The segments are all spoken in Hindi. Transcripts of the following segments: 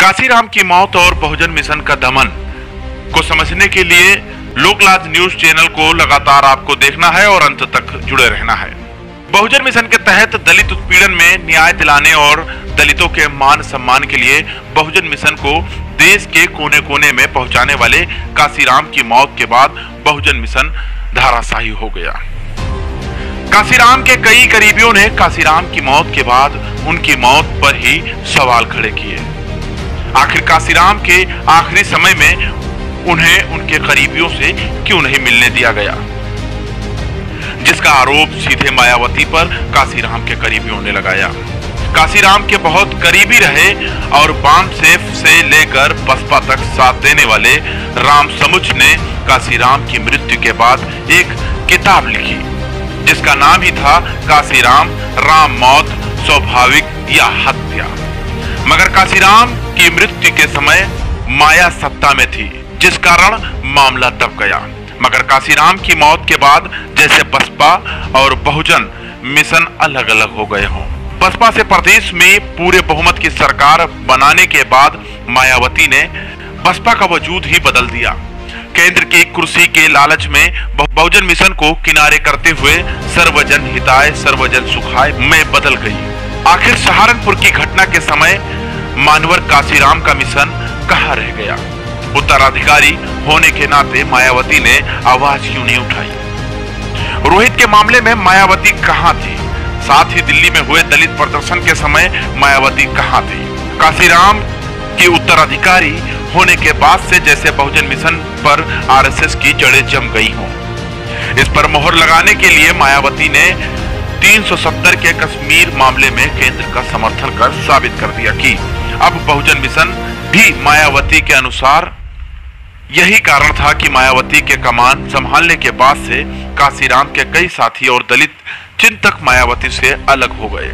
काशीराम की मौत और बहुजन मिशन का दमन को समझने के लिए लोकलाज न्यूज चैनल को लगातार आपको देखना है और अंत तक जुड़े रहना है। बहुजन मिशन के तहत दलित उत्पीड़न में न्याय दिलाने और दलितों के मान सम्मान के लिए बहुजन मिशन को देश के कोने कोने में पहुंचाने वाले काशीराम की मौत के बाद बहुजन मिशन धराशायी हो गया। काशीराम के कई करीबियों ने काशीराम की मौत के बाद उनकी मौत पर ही सवाल खड़े किए। आखिर काशीराम के आखिरी समय में उन्हें उनके करीबियों से क्यों नहीं मिलने दिया गया, जिसका आरोप सीधे मायावती पर काशीराम के करीबियों ने लगाया। काशीराम के बहुत करीबी रहे और बामसेफ से लेकर बसपा तक साथ देने वाले राम समुच ने काशीराम की मृत्यु के बाद एक किताब लिखी, जिसका नाम ही था काशीराम, राम मौत स्वाभाविक या हत्या। मगर काशीराम की मृत्यु के समय माया सत्ता में थी, जिस कारण मामला दब गया। मगर काशीराम की मौत के बाद जैसे बसपा और बहुजन मिशन अलग अलग हो गए हों। बसपा से प्रदेश में पूरे बहुमत की सरकार बनाने के बाद मायावती ने बसपा का वजूद ही बदल दिया। केंद्र की कुर्सी के लालच में बहुजन मिशन को किनारे करते हुए सर्वजन हिताय सर्वजन सुखाय में बदल गई। आखिर सहारनपुर की घटना के समय मानवर काशीराम का मिशन कहाँ रह गया? उत्तराधिकारी होने के नाते मायावती ने आवाज क्यों नहीं उठाई? रोहित के मामले में मायावती कहाँ थी? साथ ही दिल्ली में हुए दलित प्रदर्शन के समय मायावती कहाँ थी? काशीराम की उत्तराधिकारी होने के बाद से जैसे बहुजन मिशन पर आरएसएस की जड़ें जम गई हों। इस पर मोहर लगाने के लिए मायावती ने 370 के कश्मीर मामले में केंद्र का समर्थन कर साबित कर दिया कि अब बहुजन मिशन भी मायावती के अनुसार। यही कारण था कि मायावती के कमान संभालने के बाद से काशीराम के कई साथी और दलित चिंतक मायावती से अलग हो गए।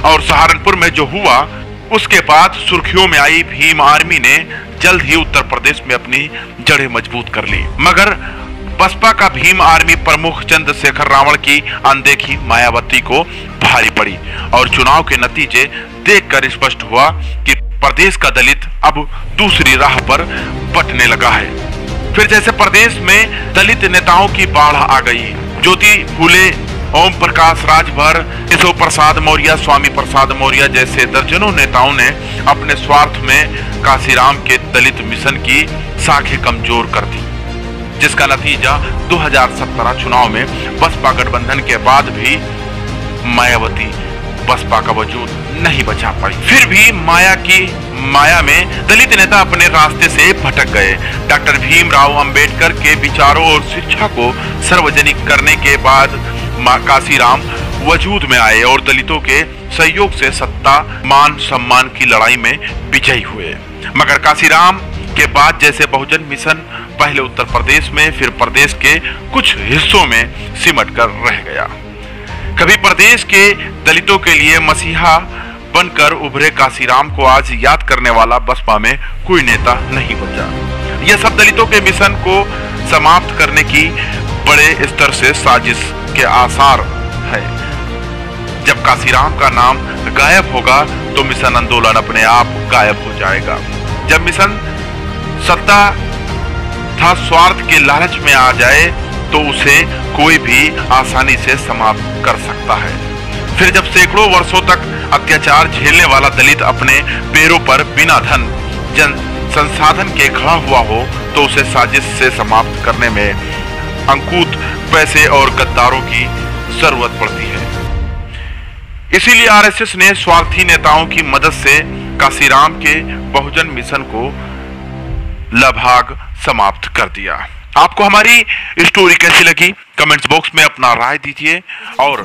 और सहारनपुर में जो हुआ उसके बाद सुर्खियों में आई भीम आर्मी ने जल्द ही उत्तर प्रदेश में अपनी जड़ें मजबूत कर ली। मगर बसपा का भीम आर्मी प्रमुख चंद्रशेखर रावण की अनदेखी मायावती को भारी पड़ी और चुनाव के नतीजे देखकर स्पष्ट हुआ कि प्रदेश का दलित अब दूसरी राह पर बटने लगा है। फिर जैसे प्रदेश में दलित नेताओं की बाढ़ आ गई। ज्योति फूले, ओम प्रकाश राजभर, केशव प्रसाद मौर्य, स्वामी प्रसाद मौर्य जैसे दर्जनों नेताओं ने अपने स्वार्थ में काशीराम के दलित मिशन की साखें कमजोर कर दी, जिसका नतीजा 2017 चुनाव में बसपा गठबंधन के बाद भी मायावती बसपा का वजूद नहीं बचा पाई। फिर भी माया में दलित नेता अपने रास्ते से भटक गए। डॉक्टर भीमराव अंबेडकर के विचारों और शिक्षा को सार्वजनिक करने के बाद काशीराम वजूद में आए और दलितों के सहयोग से सत्ता मान सम्मान की लड़ाई में विजयी हुए। मगर काशीराम के बाद जैसे बहुजन मिशन पहले उत्तर प्रदेश में फिर प्रदेश के कुछ हिस्सों में सिमट कर रह गया। कभी प्रदेश के दलितों के लिए मसीहा बनकर उभरे काशीराम को आज याद करने वाला बसपा में कोई नेता नहीं बचा। यह सब दलितों के मिशन को समाप्त करने की बड़े स्तर से साजिश के आसार है। जब काशीराम का नाम गायब होगा तो मिशन आंदोलन अपने आप गायब हो जाएगा। जब मिशन सत्ता था स्वार्थ के लालच में आ जाए तो उसे कोई भी आसानी से समाप्त कर सकता है। फिर जब सैकड़ों वर्षों तक अत्याचार झेलने वाला दलित अपने पैरों पर बिना धन जन संसाधन के खड़ा हुआ हो तो उसे साजिश से समाप्त करने में अंकुत पैसे और गद्दारों की जरूरत पड़ती है। इसीलिए आरएसएस ने स्वार्थी नेताओं की मदद से काशीराम के बहुजन मिशन को लभाग समाप्त कर दिया। आपको हमारी स्टोरी कैसी लगी कमेंट्स बॉक्स में अपना राय दीजिए और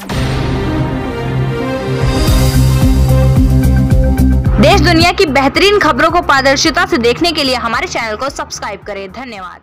देश दुनिया की बेहतरीन खबरों को पारदर्शिता से देखने के लिए हमारे चैनल को सब्सक्राइब करें। धन्यवाद।